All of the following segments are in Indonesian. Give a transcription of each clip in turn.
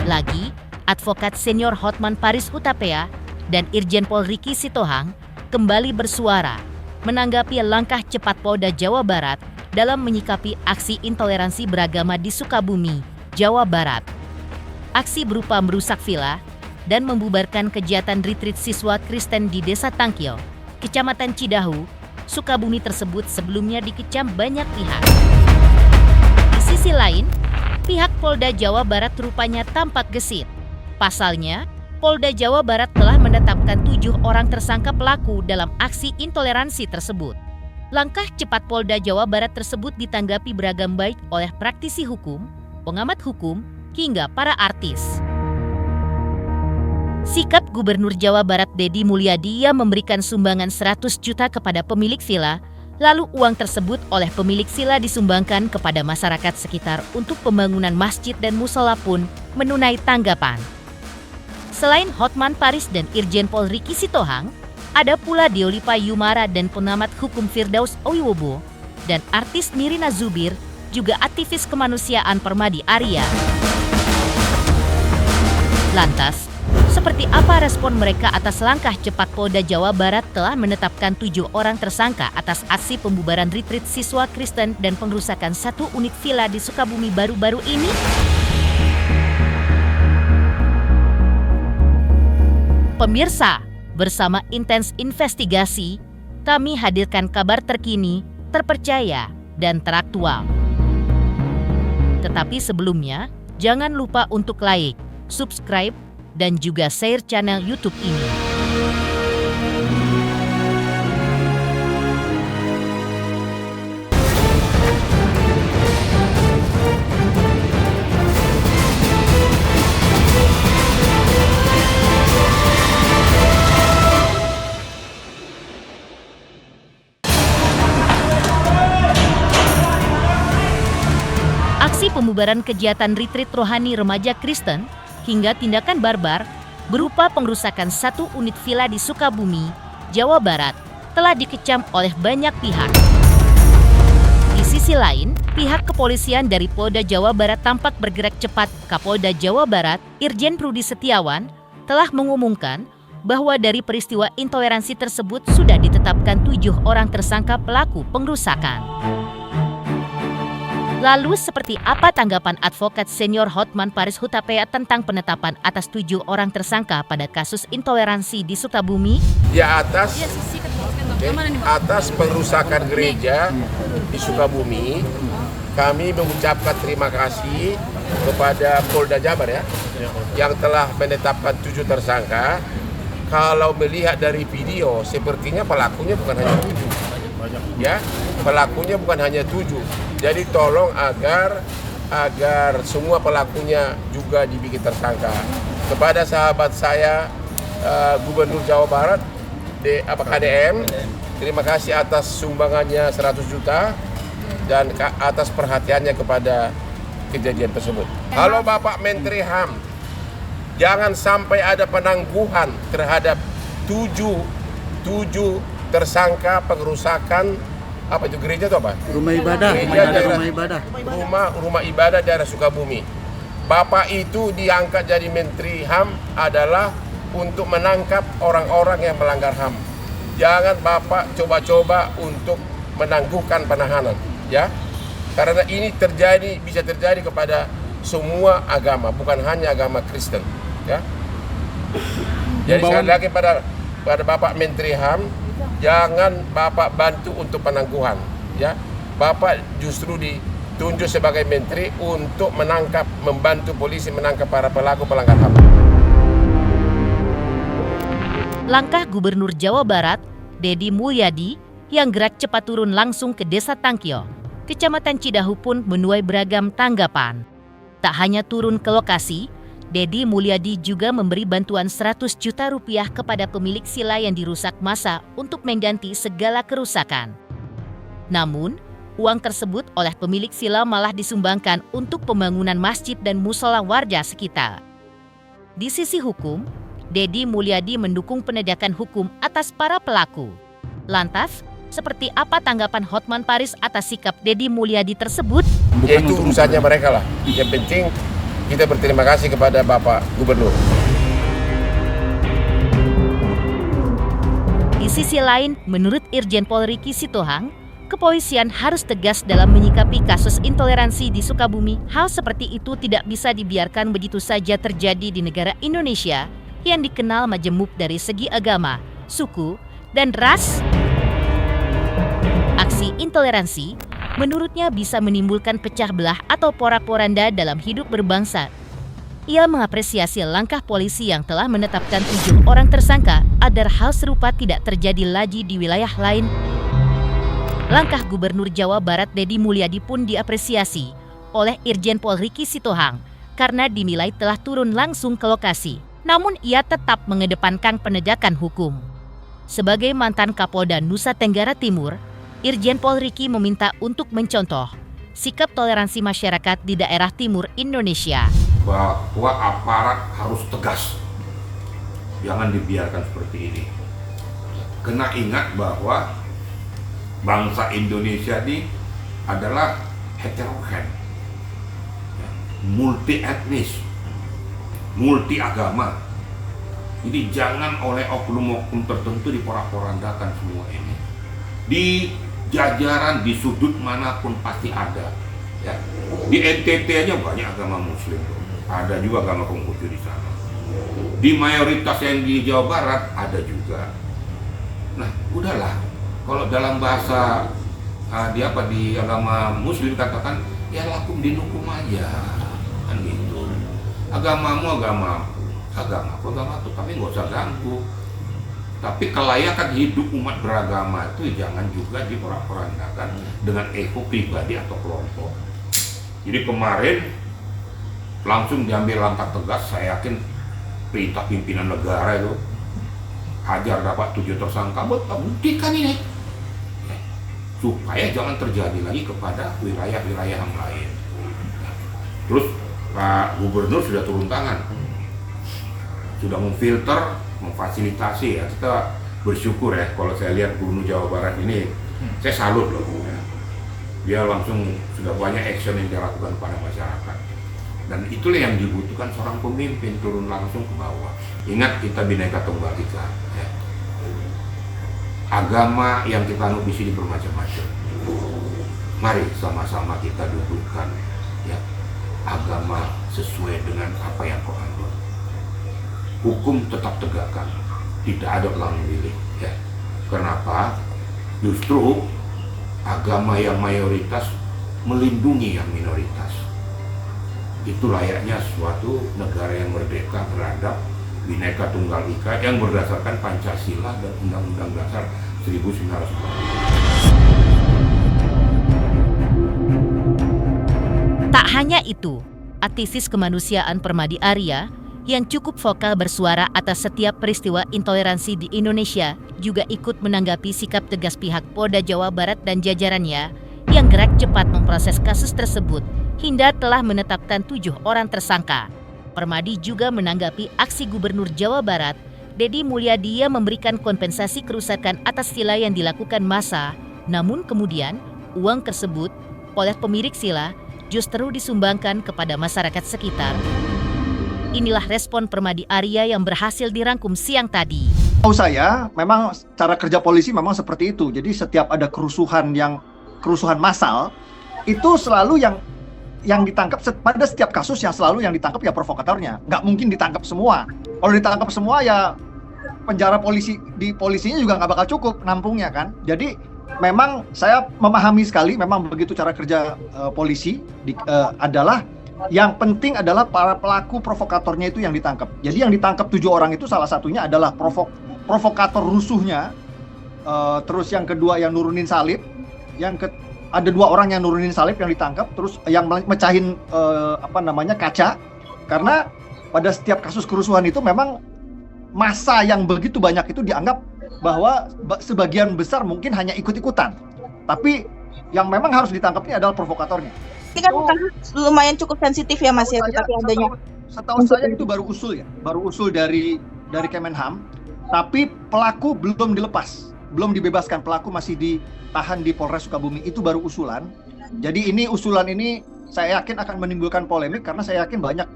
Lagi, Advokat Senior Hotman Paris Hutapea dan Irjen Pol Ricky Sitohang kembali bersuara menanggapi langkah cepat Polda Jawa Barat dalam menyikapi aksi intoleransi beragama di Sukabumi, Jawa Barat. Aksi berupa merusak villa dan membubarkan kegiatan retreat siswa Kristen di Desa Tangkio, Kecamatan Cidahu, Sukabumi tersebut sebelumnya dikecam banyak pihak. Di sisi lain, pihak Polda Jawa Barat rupanya tampak gesit. Pasalnya, Polda Jawa Barat telah menetapkan 7 orang tersangka pelaku dalam aksi intoleransi tersebut. Langkah cepat Polda Jawa Barat tersebut ditanggapi beragam baik oleh praktisi hukum, pengamat hukum, hingga para artis. Sikap Gubernur Jawa Barat Deddy Mulyadi yang memberikan sumbangan 100 juta kepada pemilik villa, lalu uang tersebut oleh pemilik villa disumbangkan kepada masyarakat sekitar untuk pembangunan masjid dan musola pun menunai tanggapan. Selain Hotman Paris dan Irjen Pol Ricky Sitohang, ada pula Deolipa Yumara dan pengamat hukum Firdaus Owiwobo dan artis Nirina Zubir, juga aktivis kemanusiaan Permadi Arya. Lantas, seperti apa respon mereka atas langkah cepat Polda Jawa Barat telah menetapkan 7 orang tersangka atas aksi pembubaran retreat siswa Kristen dan pengrusakan 1 unit villa di Sukabumi baru-baru ini? Pemirsa, bersama Intens Investigasi, kami hadirkan kabar terkini, terpercaya, dan teraktual. Tetapi sebelumnya, jangan lupa untuk like, subscribe, dan juga share channel YouTube ini. Aksi pembubaran kegiatan retreat rohani remaja Kristen hingga tindakan barbar berupa pengrusakan 1 unit villa di Sukabumi, Jawa Barat telah dikecam oleh banyak pihak. Di sisi lain, pihak kepolisian dari Polda Jawa Barat tampak bergerak cepat. Kapolda Jawa Barat, Irjen Rudi Setiawan, telah mengumumkan bahwa dari peristiwa intoleransi tersebut sudah ditetapkan 7 orang tersangka pelaku pengrusakan. Lalu seperti apa tanggapan Advokat Senior Hotman Paris Hutapea tentang penetapan atas 7 orang tersangka pada kasus intoleransi di Sukabumi? Ya atas pengrusakan gereja di Sukabumi, kami mengucapkan terima kasih kepada Polda Jabar yang telah menetapkan 7 tersangka. Kalau melihat dari video, sepertinya pelakunya bukan hanya 7. Ya, pelakunya bukan hanya 7. Jadi tolong agar semua pelakunya juga dibikin tersangka. Kepada sahabat saya Gubernur Jawa Barat KDM, terima kasih atas sumbangannya 100 juta dan atas perhatiannya kepada kejadian tersebut. Kalau Bapak Menteri HAM, jangan sampai ada penangguhan terhadap 7 tersangka pengrusakan gereja itu apa? Rumah ibadah. Rumah ibadah daerah Sukabumi. Bapak itu diangkat jadi Menteri HAM adalah untuk menangkap orang-orang yang melanggar HAM. Jangan Bapak coba-coba untuk menangguhkan penahanan, ya. Karena ini bisa terjadi kepada semua agama, bukan hanya agama Kristen, ya. Jadi sekali lagi pada Bapak Menteri HAM, jangan Bapak bantu untuk penangguhan, ya. Bapak justru ditunjuk sebagai menteri untuk membantu polisi menangkap para pelaku pelanggar HAM. Langkah Gubernur Jawa Barat, Deddy Mulyadi, yang gerak cepat turun langsung ke Desa Tangkio, Kecamatan Cidahu pun menuai beragam tanggapan. Tak hanya turun ke lokasi, Deddy Mulyadi juga memberi bantuan 100 juta rupiah kepada pemilik villa yang dirusak massa untuk mengganti segala kerusakan. Namun, uang tersebut oleh pemilik villa malah disumbangkan untuk pembangunan masjid dan musola warga sekitar. Di sisi hukum, Deddy Mulyadi mendukung penegakan hukum atas para pelaku. Lantas, seperti apa tanggapan Hotman Paris atas sikap Deddy Mulyadi tersebut? Ya itu urusannya mereka lah. Yang penting kita berterima kasih kepada Bapak Gubernur. Di sisi lain, menurut Irjen Pol Ricky Sitohang, kepolisian harus tegas dalam menyikapi kasus intoleransi di Sukabumi. Hal seperti itu tidak bisa dibiarkan begitu saja terjadi di negara Indonesia yang dikenal majemuk dari segi agama, suku, dan ras. Aksi intoleransi, menurutnya bisa menimbulkan pecah belah atau porak-poranda dalam hidup berbangsa. Ia mengapresiasi langkah polisi yang telah menetapkan 7 orang tersangka agar hal serupa tidak terjadi lagi di wilayah lain. Langkah Gubernur Jawa Barat Deddy Mulyadi pun diapresiasi oleh Irjen Pol Ricky Sitohang karena dinilai telah turun langsung ke lokasi. Namun ia tetap mengedepankan penegakan hukum. Sebagai mantan Kapolda Nusa Tenggara Timur, Irjen Pol Ricky meminta untuk mencontoh sikap toleransi masyarakat di daerah timur Indonesia. Bahwa aparat harus tegas, jangan dibiarkan seperti ini. Kena ingat bahwa bangsa Indonesia ini adalah heterogen, multi etnis, multi agama. Jadi jangan oleh oknum-oknum tertentu diporak-porandakan semua ini. Di jajaran, di sudut manapun pasti ada. Ya. Di NTT aja banyak agama Muslim. Ada juga agama Konghucu di sana. Di mayoritas yang di Jawa Barat ada juga. Nah, udahlah. Kalau dalam bahasa di agama Muslim katakan ya lakum dinukum aja, kan gitu. Agamamu agamaku, agamaku, tapi nggak usah ganggu. Tapi kelayakan hidup umat beragama itu jangan juga diporak-porandakan dengan ego pribadi atau kelompok. Jadi kemarin langsung diambil langkah tegas, saya yakin perintah pimpinan negara itu hajar dapat 7 tersangka, buktikan ini supaya jangan terjadi lagi kepada wilayah-wilayah yang lain. Terus Pak Gubernur sudah turun tangan, sudah memfilter, memfasilitasi ya. Kita bersyukur ya, kalau saya lihat Gubernur Jawa Barat ini, saya salut loh. Dia langsung sudah banyak action yang dilakukan kepada masyarakat. Dan itulah yang dibutuhkan seorang pemimpin, turun langsung ke bawah. Ingat, kita Bhinneka Tunggal Ika. Ya. Agama yang kita anut di sini bermacam-macam. Mari sama-sama kita dudukkan ya, agama sesuai dengan apa yang kau anut. Hukum tetap tegakkan, tidak ada ulang milih. Ya. Kenapa? Justru agama yang mayoritas melindungi yang minoritas. Itu layaknya suatu negara yang merdeka, beradab, Bhinneka Tunggal Ika yang berdasarkan Pancasila dan Undang-Undang Dasar 1945. Tak hanya itu, aktivis kemanusiaan Permadi Arya yang cukup vokal bersuara atas setiap peristiwa intoleransi di Indonesia juga ikut menanggapi sikap tegas pihak Polda Jawa Barat dan jajarannya yang gerak cepat memproses kasus tersebut hingga telah menetapkan 7 orang tersangka. Permadi juga menanggapi aksi Gubernur Jawa Barat, Deddy Mulyadi yang memberikan kompensasi kerusakan atas villa yang dilakukan massa, namun kemudian uang tersebut oleh pemilik villa justru disumbangkan kepada masyarakat sekitar. Inilah respon Permadi Arya yang berhasil dirangkum siang tadi. Tahu saya, memang cara kerja polisi memang seperti itu. Jadi setiap ada kerusuhan massal, itu selalu yang ditangkap pada setiap kasus yang selalu yang ditangkap ya provokatornya. Nggak mungkin ditangkap semua. Kalau ditangkap semua ya penjara polisinya juga nggak bakal cukup nampungnya kan. Jadi memang saya memahami sekali memang begitu cara kerja polisi adalah yang penting adalah para pelaku provokatornya itu yang ditangkap. Jadi yang ditangkap 7 orang itu salah satunya adalah provokator rusuhnya. Terus yang kedua yang nurunin salib, ada 2 orang yang nurunin salib yang ditangkap, terus yang mecahin kaca. Karena pada setiap kasus kerusuhan itu memang massa yang begitu banyak itu dianggap bahwa sebagian besar mungkin hanya ikut-ikutan. Tapi yang memang harus ditangkap ini adalah provokatornya. Ini kan lumayan cukup sensitif ya Mas ya, tapi adanya. Setahu saya itu baru usul dari Kemenham, tapi pelaku belum dilepas, belum dibebaskan, pelaku masih ditahan di Polres Sukabumi, itu baru usulan. Jadi usulan ini saya yakin akan menimbulkan polemik karena saya yakin banyak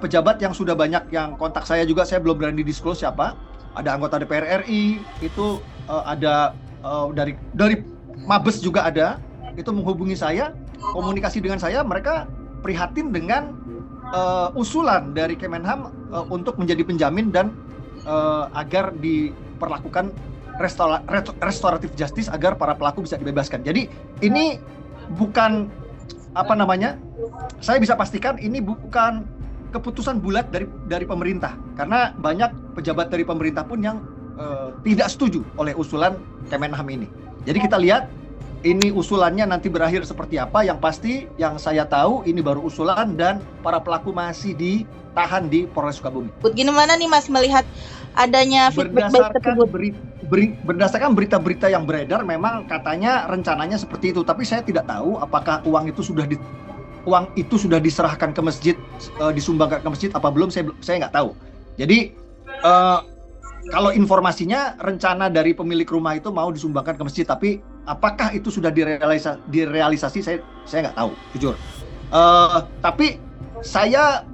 pejabat yang sudah banyak yang kontak saya juga, saya belum berani disclose siapa. Ada anggota DPR RI, itu ada dari Mabes juga ada, itu menghubungi saya, komunikasi dengan saya, mereka prihatin dengan usulan dari Kemenham untuk menjadi penjamin dan agar diperlakukan restoratif justice agar para pelaku bisa dibebaskan. Jadi ini bukan saya bisa pastikan ini bukan keputusan bulat dari pemerintah, karena banyak pejabat dari pemerintah pun yang tidak setuju oleh usulan Kemenham ini. Jadi kita lihat ini usulannya nanti berakhir seperti apa. Yang pasti yang saya tahu ini baru usulan dan para pelaku masih ditahan di Polres Sukabumi. Gimana nih Mas melihat adanya feedback baik tersebut? Berdasarkan berita-berita yang beredar, memang katanya rencananya seperti itu, tapi saya tidak tahu apakah uang itu sudah diserahkan ke masjid, disumbangkan ke masjid apa belum, saya nggak tahu. Jadi kalau informasinya rencana dari pemilik rumah itu mau disumbangkan ke masjid, tapi apakah itu sudah direalisasi saya nggak tahu, jujur. Tapi saya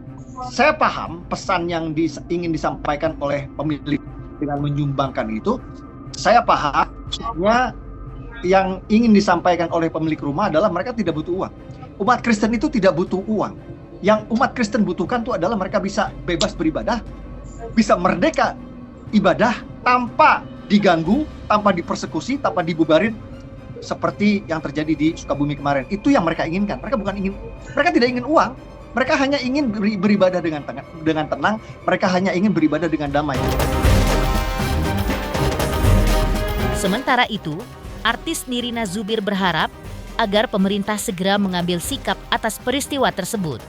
paham pesan yang ingin disampaikan oleh pemilik dengan menyumbangkan itu. Saya paham maksudnya yang ingin disampaikan oleh pemilik rumah adalah mereka tidak butuh uang. Umat Kristen itu tidak butuh uang. Yang umat Kristen butuhkan itu adalah mereka bisa bebas beribadah, bisa merdeka ibadah tanpa diganggu, tanpa dipersekusi, tanpa dibubarin seperti yang terjadi di Sukabumi kemarin. Itu yang mereka inginkan. Mereka tidak ingin uang. Mereka hanya ingin beribadah dengan tenang. Mereka hanya ingin beribadah dengan damai. Sementara itu, artis Nirina Zubir berharap agar pemerintah segera mengambil sikap atas peristiwa tersebut.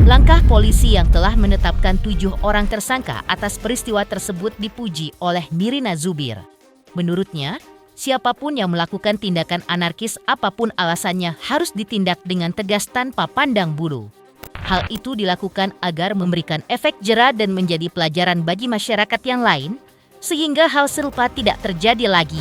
Langkah polisi yang telah menetapkan 7 orang tersangka atas peristiwa tersebut dipuji oleh Nirina Zubir. Menurutnya, siapapun yang melakukan tindakan anarkis apapun alasannya harus ditindak dengan tegas tanpa pandang bulu. Hal itu dilakukan agar memberikan efek jera dan menjadi pelajaran bagi masyarakat yang lain, sehingga hal serupa tidak terjadi lagi.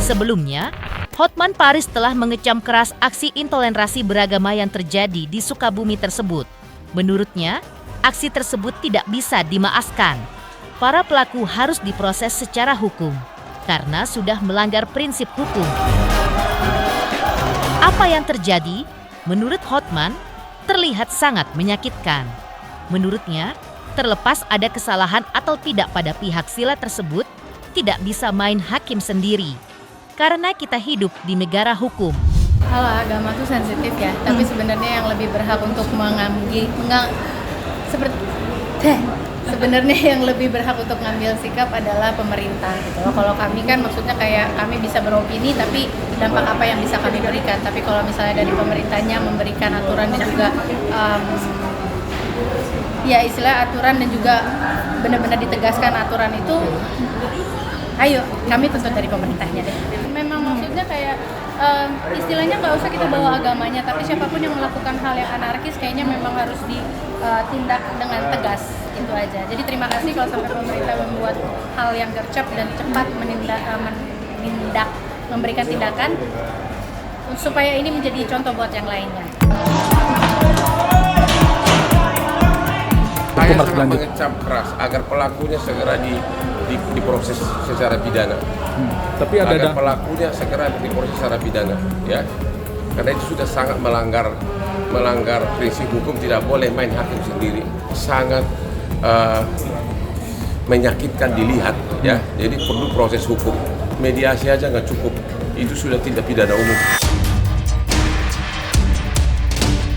Sebelumnya, Hotman Paris telah mengecam keras aksi intoleransi beragama yang terjadi di Sukabumi tersebut. Menurutnya, aksi tersebut tidak bisa dimaafkan. Para pelaku harus diproses secara hukum, karena sudah melanggar prinsip hukum. Apa yang terjadi, menurut Hotman, terlihat sangat menyakitkan. Menurutnya, terlepas ada kesalahan atau tidak pada pihak sila tersebut, tidak bisa main hakim sendiri. Karena kita hidup di negara hukum. Kalau agama tuh sensitif ya, tapi sebenarnya yang lebih berhak untuk sebenarnya yang lebih berhak untuk ngambil sikap adalah pemerintah gitu loh. Kalau kami kan maksudnya kayak kami bisa beropini, tapi dampak apa yang bisa kami berikan. Tapi kalau misalnya dari pemerintahnya memberikan aturan dan juga ya istilah aturan dan juga benar-benar ditegaskan aturan itu, ayo kami tuntut dari pemerintahnya deh. Memang maksudnya kayak istilahnya nggak usah kita bawa agamanya, tapi siapapun yang melakukan hal yang anarkis kayaknya memang harus ditindak dengan tegas, itu aja. Jadi terima kasih kalau sampai pemerintah membuat hal yang gercep dan cepat memberikan tindakan supaya ini menjadi contoh buat yang lainnya. Saya sangat mengecam keras agar pelakunya segera diproses secara pidana. Tapi agar pelakunya segera diproses secara pidana, ya. Karena itu sudah sangat melanggar prinsip hukum, tidak boleh main hakim sendiri. Sangat menyakitkan dilihat, ya. Jadi perlu proses hukum. Mediasi aja nggak cukup. Itu sudah tindak pidana umum.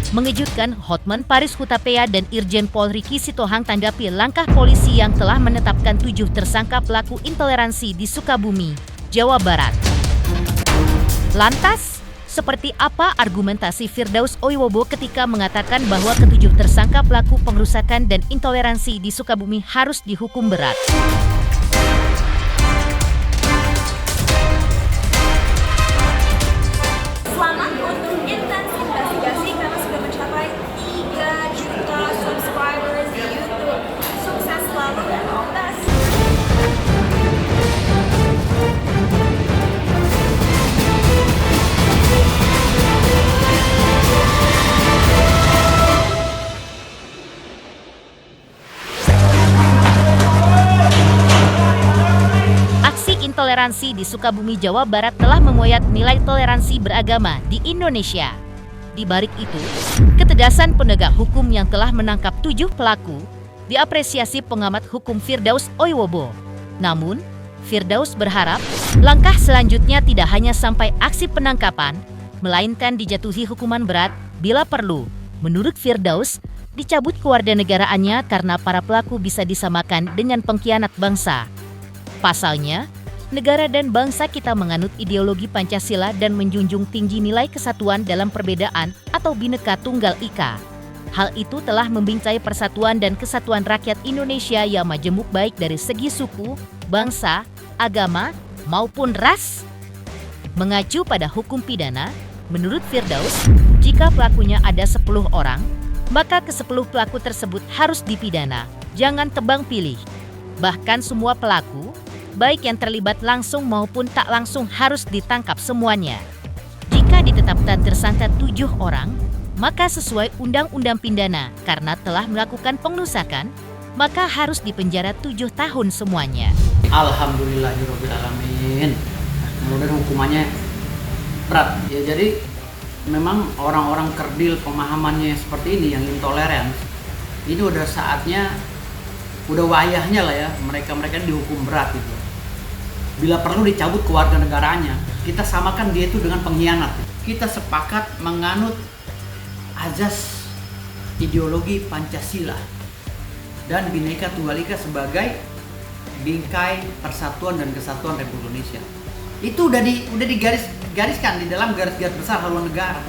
Mengejutkan, Hotman Paris Hutapea dan Irjen Pol Ricky Sitohang tanggapi langkah polisi yang telah menetapkan 7 tersangka pelaku intoleransi di Sukabumi, Jawa Barat. Lantas, seperti apa argumentasi Firdaus Oiwobo ketika mengatakan bahwa ke-7 tersangka pelaku pengrusakan dan intoleransi di Sukabumi harus dihukum berat? Selamat untuk intensi investigasi karena sudah mencapai 3 juta subscribers di YouTube. Sukses selalu dan all the best. intoleransi di Sukabumi, Jawa Barat telah memoyat nilai toleransi beragama di Indonesia. Di balik itu, ketegasan penegak hukum yang telah menangkap 7 pelaku diapresiasi pengamat hukum Firdaus Oiwobo. Namun, Firdaus berharap langkah selanjutnya tidak hanya sampai aksi penangkapan, melainkan dijatuhi hukuman berat bila perlu. Menurut Firdaus, dicabut kewarganegaraannya karena para pelaku bisa disamakan dengan pengkhianat bangsa. Pasalnya, negara dan bangsa kita menganut ideologi Pancasila dan menjunjung tinggi nilai kesatuan dalam perbedaan atau Bhinneka Tunggal Ika. Hal itu telah membingkai persatuan dan kesatuan rakyat Indonesia yang majemuk baik dari segi suku, bangsa, agama, maupun ras. Mengacu pada hukum pidana, menurut Firdaus, jika pelakunya ada 10 orang, maka ke-10 pelaku tersebut harus dipidana, jangan tebang pilih. Bahkan semua pelaku, baik yang terlibat langsung maupun tak langsung harus ditangkap semuanya. Jika ditetapkan tersangka 7 orang, maka sesuai Undang-Undang Pidana karena telah melakukan pengerusakan, maka harus dipenjara 7 tahun semuanya. Alhamdulillahirobbilalamin. Kemudian hukumannya berat. Ya, jadi memang orang-orang kerdil pemahamannya seperti ini yang intoleran, ini udah saatnya, udah wayahnya lah ya, mereka dihukum berat itu. Bila perlu dicabut kewarganegaraannya, kita samakan dia itu dengan pengkhianat. Kita sepakat menganut azas ideologi Pancasila dan Bhinneka Tunggal Ika sebagai bingkai persatuan dan kesatuan Republik Indonesia. Itu udah digariskan di dalam garis-garis besar haluan negara.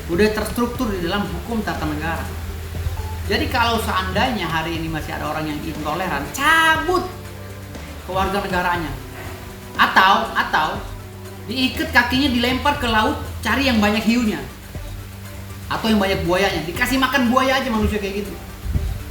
Udah terstruktur di dalam hukum tata negara. Jadi kalau seandainya hari ini masih ada orang yang intoleran, cabut kewarganegaraannya. Atau diikat kakinya, dilempar ke laut, cari yang banyak hiunya. Atau yang banyak buayanya, dikasih makan buaya aja manusia kayak gitu.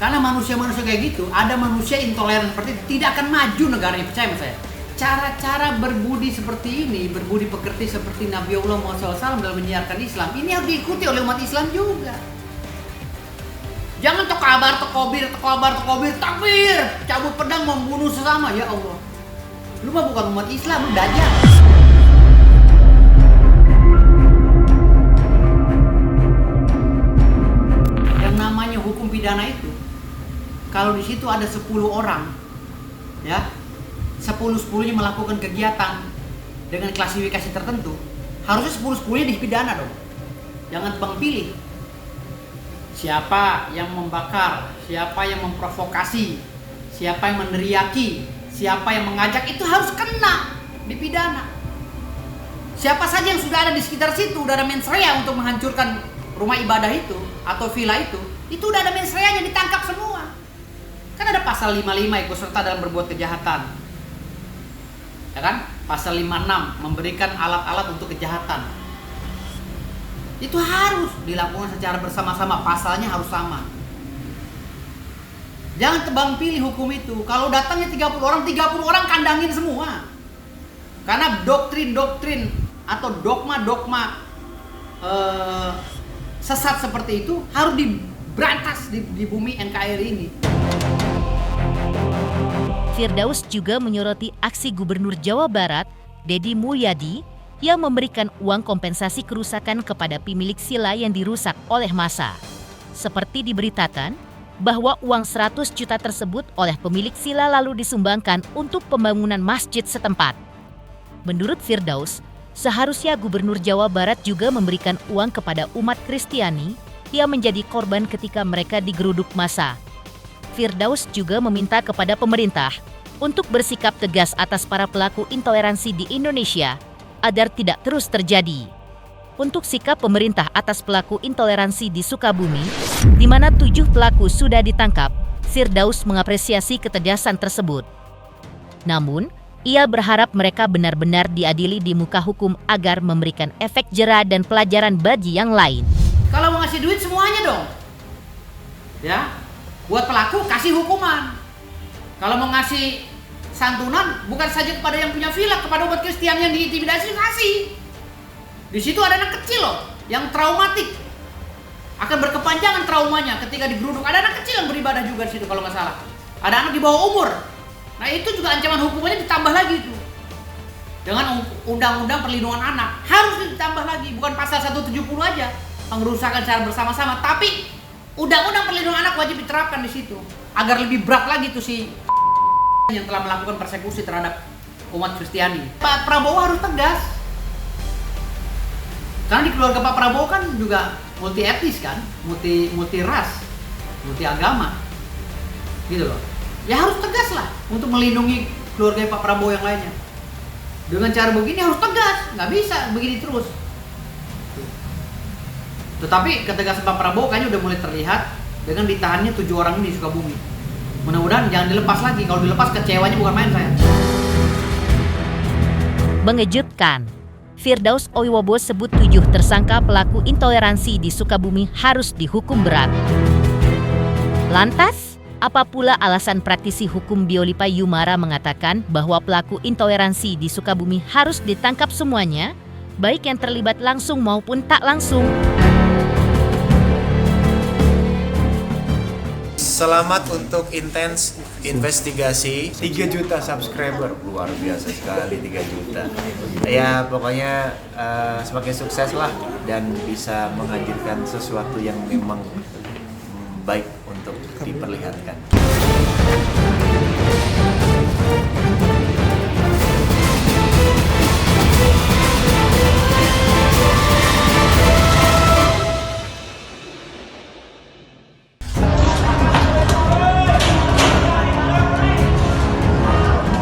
Karena manusia-manusia kayak gitu, ada manusia intoleran seperti itu, tidak akan maju negaranya, percaya sama saya. Cara-cara berbudi seperti ini, berbudi pekerti seperti Nabi Allah Muhammad SAW dalam menyiarkan Islam, ini harus diikuti oleh umat Islam juga. Jangan tokabar, takbir, cabut pedang membunuh sesama, ya Allah. Lu mah bukan umat Islam, lu dajjal. Yang namanya hukum pidana itu, kalau di situ ada 10 orang, ya, 10-10-nya melakukan kegiatan dengan klasifikasi tertentu, harusnya 10-10-nya dipidana dong. Jangan tebang pilih. Siapa yang membakar, siapa yang memprovokasi, siapa yang meneriaki, siapa yang mengajak, itu harus kena dipidana. Siapa saja yang sudah ada di sekitar situ, udah ada mens rea untuk menghancurkan rumah ibadah itu atau villa itu udah ada mens reanya, ditangkap semua. Kan ada pasal 55 ikut serta dalam berbuat kejahatan. Ya kan? Pasal 56 memberikan alat-alat untuk kejahatan. Itu harus dilakukan secara bersama-sama, pasalnya harus sama. Jangan tebang pilih hukum itu. Kalau datangnya 30 orang kandangin semua. Karena doktrin-doktrin atau dogma-dogma sesat seperti itu harus diberantas di bumi NKRI ini. Firdaus juga menyoroti aksi Gubernur Jawa Barat, Deddy Mulyadi, yang memberikan uang kompensasi kerusakan kepada pemilik villa yang dirusak oleh massa. Seperti diberitakan bahwa uang 100 juta tersebut oleh pemilik villa lalu disumbangkan untuk pembangunan masjid setempat. Menurut Firdaus, seharusnya Gubernur Jawa Barat juga memberikan uang kepada umat Kristiani yang menjadi korban ketika mereka digeruduk massa. Firdaus juga meminta kepada pemerintah untuk bersikap tegas atas para pelaku intoleransi di Indonesia agar tidak terus terjadi. Untuk sikap pemerintah atas pelaku intoleransi di Sukabumi, di mana 7 pelaku sudah ditangkap, Firdaus mengapresiasi ketegasan tersebut. Namun, ia berharap mereka benar-benar diadili di muka hukum agar memberikan efek jera dan pelajaran bagi yang lain. Kalau mau ngasih duit semuanya dong. Ya, buat pelaku kasih hukuman. Kalau mau ngasih santunan bukan saja kepada yang punya villa, kepada umat Kristiani yang diintimidasi kasih. Di situ ada anak kecil loh yang traumatik. Akan berkepanjangan traumanya ketika digeruduk. Ada anak kecil yang beribadah juga di situ kalau nggak salah. Ada anak di bawah umur. Nah, itu juga ancaman hukumannya ditambah lagi itu. dengan undang-undang perlindungan anak harus ditambah lagi, bukan pasal 170 aja pengerusakan secara bersama-sama, tapi undang-undang perlindungan anak wajib diterapkan di situ agar lebih berat lagi tuh si yang telah melakukan persekusi terhadap umat Kristiani. Pak Prabowo harus tegas, karena di keluarga Pak Prabowo kan juga multi etnis kan, multi ras, multi agama, gitu loh. Ya harus tegas lah untuk melindungi keluarga Pak Prabowo yang lainnya. Dengan cara begini harus tegas, nggak bisa begini terus. Tetapi ketegasan Pak Prabowo kayaknya udah mulai terlihat dengan ditahannya 7 orang ini di Sukabumi. Mudah-mudahan jangan dilepas lagi. Kalau dilepas kecewanya bukan main saya. Mengejutkan, Firdaus Oiwobo sebut 7 tersangka pelaku intoleransi di Sukabumi harus dihukum berat. Lantas, apa pula alasan praktisi hukum Biolipa Yumara mengatakan bahwa pelaku intoleransi di Sukabumi harus ditangkap semuanya, baik yang terlibat langsung maupun tak langsung? Selamat untuk intens investigasi 3 juta subscriber, luar biasa sekali 3 juta. Ya pokoknya semakin sukses lah dan bisa menghadirkan sesuatu yang memang baik untuk diperlihatkan.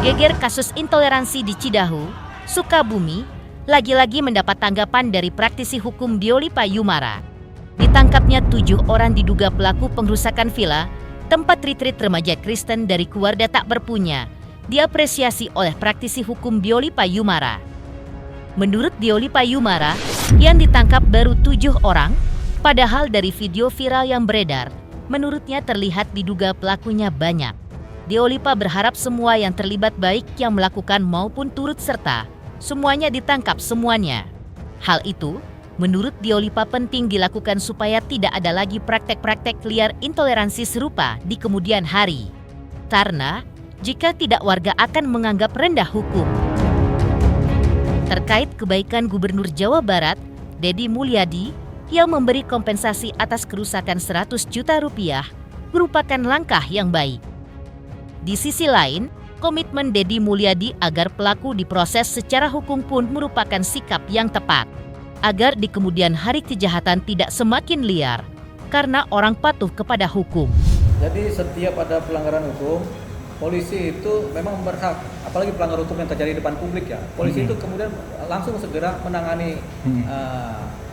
Geger kasus intoleransi di Cidahu, Sukabumi, lagi-lagi mendapat tanggapan dari praktisi hukum Biolipa Yumara. Ditangkapnya 7 orang diduga pelaku pengrusakan villa, tempat retreat remaja Kristen dari keluarga tak berpunya, diapresiasi oleh praktisi hukum Biolipa Yumara. Menurut Biolipa Yumara, yang ditangkap baru 7 orang, padahal dari video viral yang beredar, menurutnya terlihat diduga pelakunya banyak. Biolipa berharap semua yang terlibat baik yang melakukan maupun turut serta, semuanya ditangkap semuanya. Hal itu, menurut Biolipa penting dilakukan supaya tidak ada lagi praktek-praktek liar intoleransi serupa di kemudian hari. Karena, jika tidak warga akan menganggap rendah hukum. Terkait kebaikan Gubernur Jawa Barat, Deddy Mulyadi, yang memberi kompensasi atas kerusakan 100 juta rupiah, merupakan langkah yang baik. Di sisi lain, komitmen Deddy Mulyadi agar pelaku diproses secara hukum pun merupakan sikap yang tepat, agar di kemudian hari kejahatan tidak semakin liar, karena orang patuh kepada hukum. Jadi setiap ada pelanggaran hukum, polisi itu memang berhak, apalagi pelanggaran hukum yang terjadi di depan publik ya, polisi itu kemudian langsung segera menangani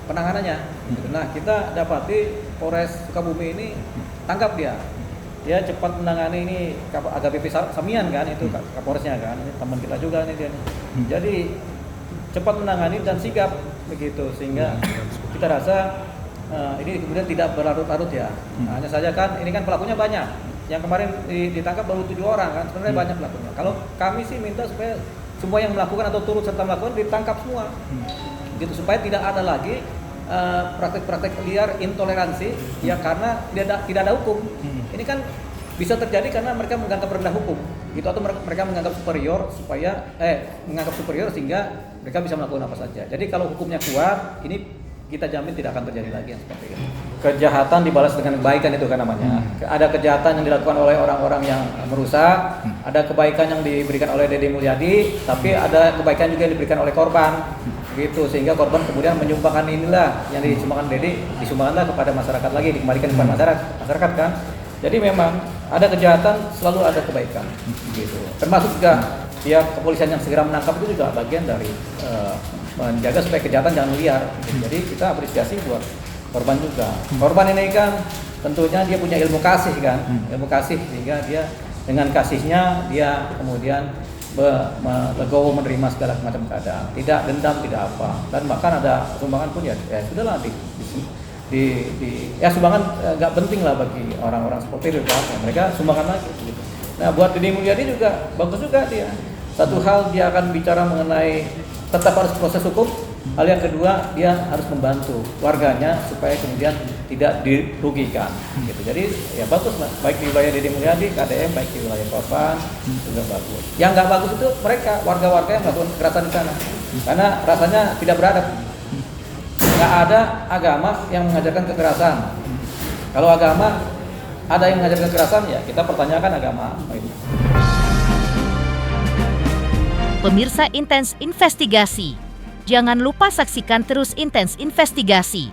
penanganannya. Nah, kita dapati Polres Sukabumi ini tangkap dia cepat menangani ini AKBP Samian kan, itu Kapolresnya kan, ini teman kita juga nih dia. Jadi cepat menangani dan sigap begitu, sehingga kita rasa ini kemudian tidak berlarut-larut ya. Hanya saja kan ini kan pelakunya banyak. Yang kemarin ditangkap baru 7 orang kan, sebenarnya banyak pelakunya. Kalau kami sih minta supaya semua yang melakukan atau turut serta melakukan ditangkap semua. Gitu, supaya tidak ada lagi praktek-praktek liar intoleransi ya, karena tidak ada hukum. Ini kan bisa terjadi karena mereka menganggap rendah hukum gitu, atau mereka menganggap superior sehingga mereka bisa melakukan apa saja. Jadi kalau hukumnya kuat, ini kita jamin tidak akan terjadi lagi yang seperti itu. Kejahatan dibalas dengan kebaikan, itu kan namanya. Ada kejahatan yang dilakukan oleh orang-orang yang merusak, ada kebaikan yang diberikan oleh Deddy Mulyadi, tapi ada kebaikan juga yang diberikan oleh korban. Gitu, sehingga korban kemudian menyumbangkan inilah yang disumbangkan Deddy, disumbangkanlah kepada masyarakat lagi, dikembalikan kepada masyarakat kan. Jadi memang ada kejahatan, selalu ada kebaikan gitu. Termasuk juga pihak kepolisian yang segera menangkap itu juga bagian dari menjaga supaya kejahatan jangan liar gitu. Jadi kita apresiasi buat korban juga. Korban ini kan tentunya dia punya ilmu kasih kan, ilmu kasih, sehingga dia dengan kasihnya dia kemudian legowo menerima segala macam keadaan, tidak dendam, tidak apa. Dan bahkan ada sumbangan pun ya sudahlah sumbangan nggak penting lah bagi orang-orang seperti itu kan, ya, mereka sumbangan lagi gitu. Nah, buat Deddy Mulyadi juga bagus juga dia. Satu hal dia akan bicara mengenai tetap harus proses hukum, Hal yang kedua, dia harus membantu warganya supaya kemudian tidak dirugikan. Gitu. Jadi ya bagus lah, baik di wilayah Deddy Mulyadi, KDM, baik di wilayah Papan juga bagus. Yang nggak bagus itu mereka warga-warga yang melakukan kekerasan di sana, karena rasanya tidak beradab. Nggak ada agama yang mengajarkan kekerasan. Kalau agama ada yang mengajarkan kekerasan, ya kita pertanyakan agama. Pemirsa Intens Investigasi, jangan lupa saksikan terus Intens Investigasi.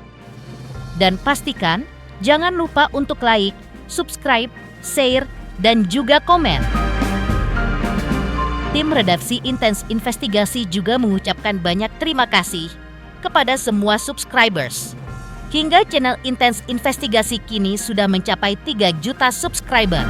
Dan pastikan jangan lupa untuk like, subscribe, share, dan juga komen. Tim redaksi Intens Investigasi juga mengucapkan banyak terima kasih kepada semua subscribers. Hingga channel Intens Investigasi kini sudah mencapai 3 juta subscriber.